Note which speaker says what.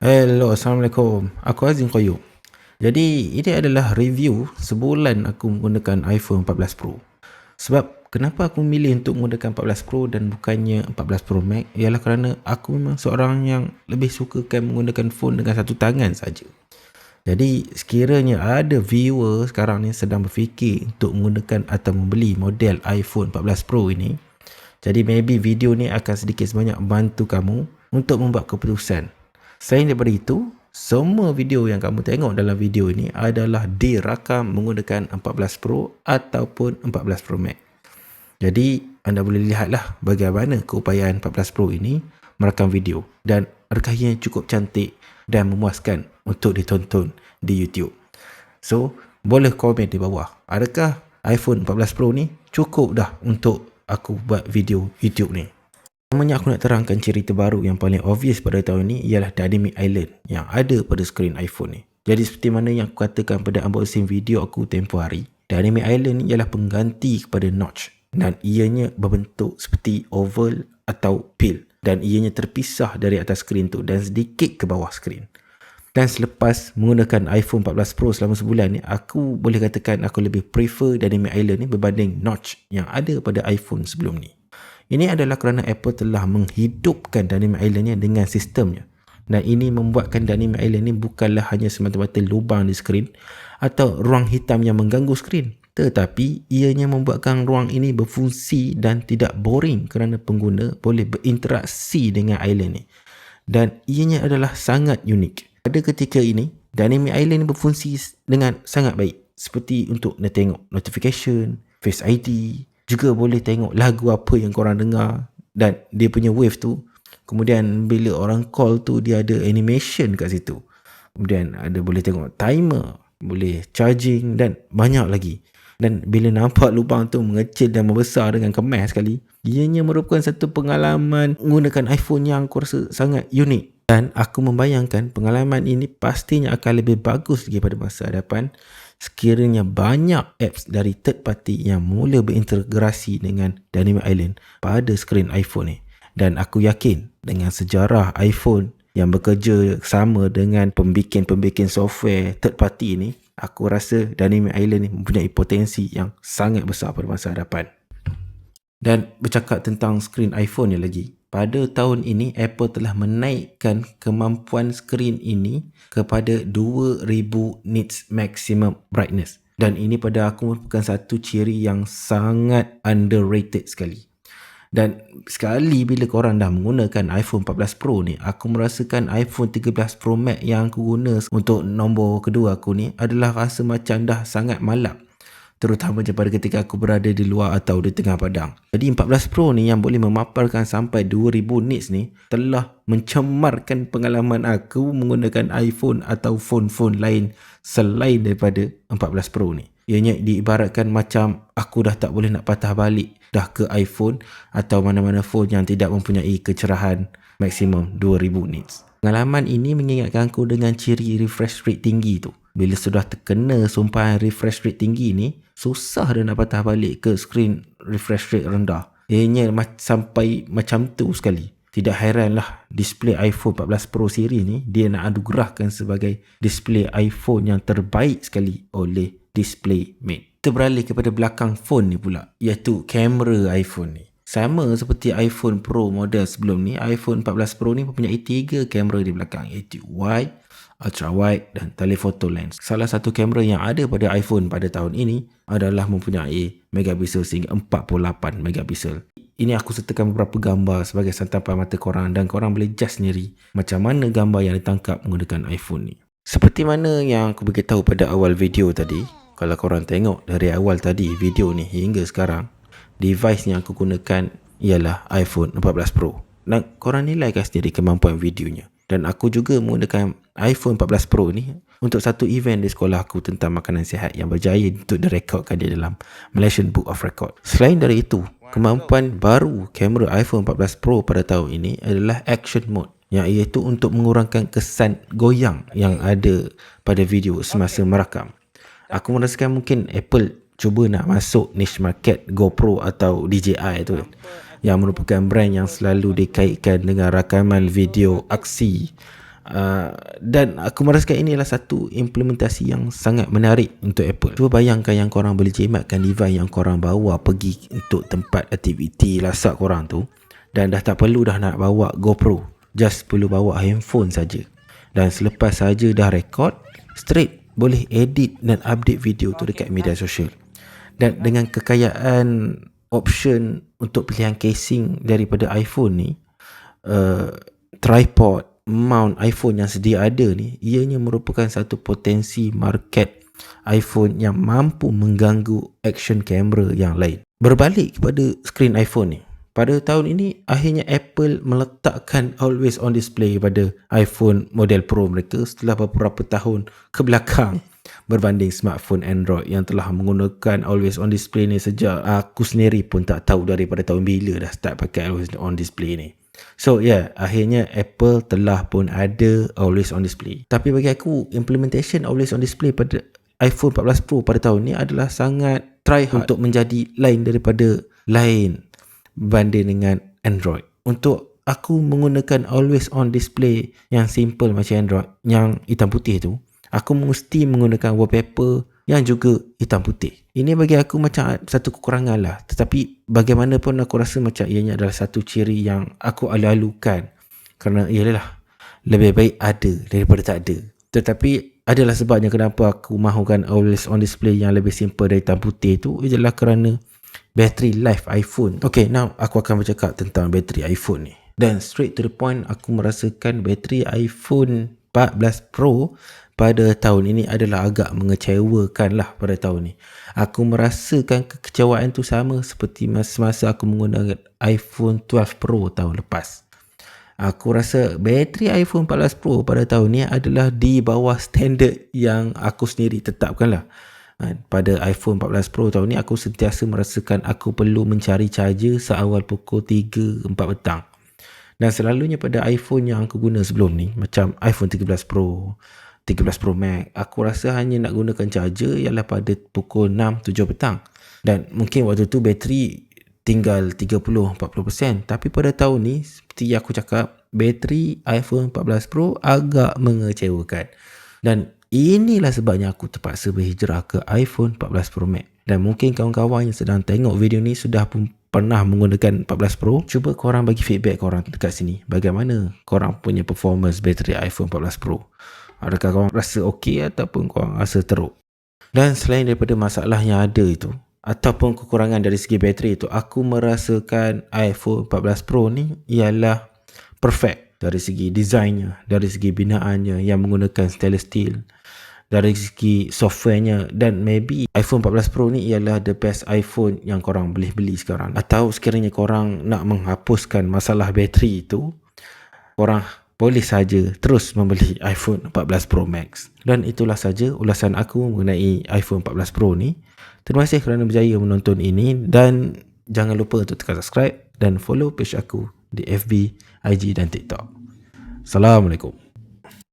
Speaker 1: Hello, Assalamualaikum. Aku Azim Qayyum. Jadi, ini adalah review sebulan aku menggunakan iPhone 14 Pro. Sebab kenapa aku memilih untuk menggunakan 14 Pro dan bukannya 14 Pro Max ialah kerana aku memang seorang yang lebih sukakan menggunakan phone dengan satu tangan saja. Jadi, sekiranya ada viewer sekarang ni sedang berfikir untuk menggunakan atau membeli model iPhone 14 Pro ini, jadi maybe video ni akan sedikit sebanyak membantu kamu untuk membuat keputusan. Selain daripada itu, semua video yang kamu tengok dalam video ini adalah dirakam menggunakan 14 Pro ataupun 14 Pro Max. Jadi, anda boleh lihatlah bagaimana keupayaan 14 Pro ini merakam video dan rekamannya cukup cantik dan memuaskan untuk ditonton di YouTube. So, boleh komen di bawah. Adakah iPhone 14 Pro ni cukup dah untuk aku buat video YouTube ni? Pertamanya aku nak terangkan cerita baru yang paling obvious pada tahun ini ialah Dynamic Island yang ada pada skrin iPhone ni. Jadi seperti mana yang aku katakan pada unboxing video aku tempoh hari, Dynamic Island ni ialah pengganti kepada notch dan ianya berbentuk seperti oval atau pill dan ianya terpisah dari atas skrin tu dan sedikit ke bawah skrin. Dan selepas menggunakan iPhone 14 Pro selama sebulan ni, aku boleh katakan aku lebih prefer Dynamic Island ni berbanding notch yang ada pada iPhone sebelum ni. Ini adalah kerana Apple telah menghidupkan Dynamic Island ni dengan sistemnya. Dan ini membuatkan Dynamic Island ni bukanlah hanya semata-mata lubang di skrin atau ruang hitam yang mengganggu skrin. Tetapi ianya membuatkan ruang ini berfungsi dan tidak boring kerana pengguna boleh berinteraksi dengan island ni. Dan ianya adalah sangat unik. Pada ketika ini, Dynamic Island ni berfungsi dengan sangat baik. Seperti untuk nak tengok notification, Face ID, juga boleh tengok lagu apa yang korang dengar dan dia punya wave tu. Kemudian bila orang call tu dia ada animation kat situ. Kemudian ada boleh tengok timer, boleh charging dan banyak lagi. Dan bila nampak lubang tu mengecil dan membesar dengan kemas sekali, ianya merupakan satu pengalaman menggunakan iPhone yang aku rasa sangat unik. Dan aku membayangkan pengalaman ini pastinya akan lebih bagus lagi pada masa hadapan sekiranya banyak apps dari third party yang mula berintegrasi dengan Dynamic Island pada skrin iPhone ni. Dan aku yakin dengan sejarah iPhone yang bekerja sama dengan pembikin software third party ni, aku rasa Dynamic Island ni mempunyai potensi yang sangat besar pada masa hadapan. Dan bercakap tentang skrin iPhone ni lagi, pada tahun ini Apple telah menaikkan kemampuan skrin ini kepada 2000 nits maximum brightness. Dan ini pada aku merupakan satu ciri yang sangat underrated sekali. Dan sekali bila korang dah menggunakan iPhone 14 Pro ni, aku merasakan iPhone 13 Pro Max yang aku guna untuk nombor kedua aku ni adalah rasa macam dah sangat malap. Terutama pada ketika aku berada di luar atau di tengah padang. Jadi 14 Pro ni yang boleh memaparkan sampai 2000 nits ni telah mencemarkan pengalaman aku menggunakan iPhone atau phone-phone lain selain daripada 14 Pro ni. Ianya diibaratkan macam aku dah tak boleh nak patah balik dah ke iPhone atau mana-mana phone yang tidak mempunyai kecerahan maksimum 2000 nits. Pengalaman ini mengingatkan aku dengan ciri refresh rate tinggi tu. Bila sudah terkena sumpahan refresh rate tinggi ni, susah dah nak patah balik ke skrin refresh rate rendah. Ianya sampai macam tu sekali. Tidak heranlah display iPhone 14 Pro siri ni dia nak anugerahkan sebagai display iPhone yang terbaik sekali oleh DisplayMate. Kita beralih kepada belakang phone ni pula, iaitu kamera iPhone ni. Sama seperti iPhone Pro model sebelum ni, iPhone 14 Pro ni mempunyai 3 kamera di belakang, iaitu wide, ultra wide dan telephoto lens. Salah satu kamera yang ada pada iPhone pada tahun ini adalah mempunyai megapiksel sehingga 48 megapiksel. Ini aku sertakan beberapa gambar sebagai santapan mata korang dan korang boleh judge sendiri macam mana gambar yang ditangkap menggunakan iPhone ni. Seperti mana yang aku beritahu pada awal video tadi, kalau korang tengok dari awal tadi video ni hingga sekarang, device yang aku gunakan ialah iPhone 14 Pro. Dan korang nilaikan sendiri kemampuan videonya. Dan aku juga menggunakan iPhone 14 Pro ni untuk satu event di sekolah aku tentang makanan sihat yang berjaya untuk direkodkan di dalam Malaysian Book of Record. Selain dari itu, kemampuan baru kamera iPhone 14 Pro pada tahun ini adalah Action Mode, yang iaitu untuk mengurangkan kesan goyang yang ada pada video semasa merakam. Aku merasakan mungkin Apple cuba nak masuk niche market GoPro atau DJI tu kan, yang merupakan brand yang selalu dikaitkan dengan rakaman video aksi Dan aku merasakan inilah satu implementasi yang sangat menarik untuk Apple. Cuba bayangkan yang korang boleh jimatkan device yang korang bawa pergi untuk tempat aktiviti lasak korang tu, dan dah tak perlu dah nak bawa GoPro, just perlu bawa handphone saja. Dan selepas saja dah record, straight boleh edit dan update video tu dekat media sosial. Dan dengan kekayaan option untuk pilihan casing daripada iPhone ni, tripod, mount iPhone yang sedia ada ni, ianya merupakan satu potensi market iPhone yang mampu mengganggu action camera yang lain. Berbalik kepada skrin iPhone ni, pada tahun ini akhirnya Apple meletakkan always on display pada iPhone model Pro mereka setelah beberapa tahun ke belakang berbanding smartphone Android yang telah menggunakan always on display ni sejak aku sendiri pun tak tahu daripada tahun bila dah start pakai always on display ni. So akhirnya Apple telah pun ada always on display. Tapi bagi aku, implementation always on display pada iPhone 14 Pro pada tahun ni adalah sangat try hard untuk menjadi lain daripada lain berbanding dengan Android. Untuk aku menggunakan always on display yang simple macam Android, yang hitam putih tu, aku mesti menggunakan wallpaper yang juga hitam putih. Ini bagi aku macam satu kekurangan lah. Tetapi bagaimanapun aku rasa macam ianya adalah satu ciri yang aku alu-alukan. Kerana ialah lebih baik ada daripada tak ada. Tetapi adalah sebabnya kenapa aku mahukan always on display yang lebih simple dari hitam putih tu ialah kerana battery life iPhone. Okay, now aku akan bercakap tentang battery iPhone ni. Dan straight to the point, aku merasakan battery iPhone 14 Pro pada tahun ini adalah agak mengecewakan lah pada tahun ni. Aku merasakan kekecewaan tu sama seperti masa aku menggunakan iPhone 12 Pro tahun lepas. Aku rasa bateri iPhone 14 Pro pada tahun ni adalah di bawah standard yang aku sendiri tetapkan lah. Pada iPhone 14 Pro tahun ni aku sentiasa merasakan aku perlu mencari charger seawal pukul 3-4 petang. Dan selalunya pada iPhone yang aku guna sebelum ni, macam iPhone 13 Pro, 13 Pro Max, aku rasa hanya nak gunakan charger ialah pada pukul 6-7 petang. Dan mungkin waktu tu bateri tinggal 30-40%. Tapi pada tahun ni, seperti yang aku cakap, bateri iPhone 14 Pro agak mengecewakan. Dan inilah sebabnya aku terpaksa berhijrah ke iPhone 14 Pro Max. Dan mungkin kawan-kawan yang sedang tengok video ni sudah pun pernah menggunakan 14 Pro. Cuba korang bagi feedback korang dekat sini. Bagaimana korang punya performance bateri iPhone 14 Pro? Adakah korang rasa okey ataupun korang rasa teruk? Dan selain daripada masalah yang ada itu, ataupun kekurangan dari segi bateri itu, aku merasakan iPhone 14 Pro ni ialah perfect dari segi desainnya, dari segi binaannya yang menggunakan stainless steel, dari segi softwarenya. Dan maybe iPhone 14 Pro ni ialah the best iPhone yang korang boleh beli sekarang. Atau sekiranya korang nak menghapuskan masalah bateri itu, korang boleh saja terus membeli iPhone 14 Pro Max. Dan itulah saja ulasan aku mengenai iPhone 14 Pro ni. Terima kasih kerana berjaya menonton ini, dan jangan lupa untuk tekan subscribe dan follow page aku di FB, IG dan TikTok. Assalamualaikum.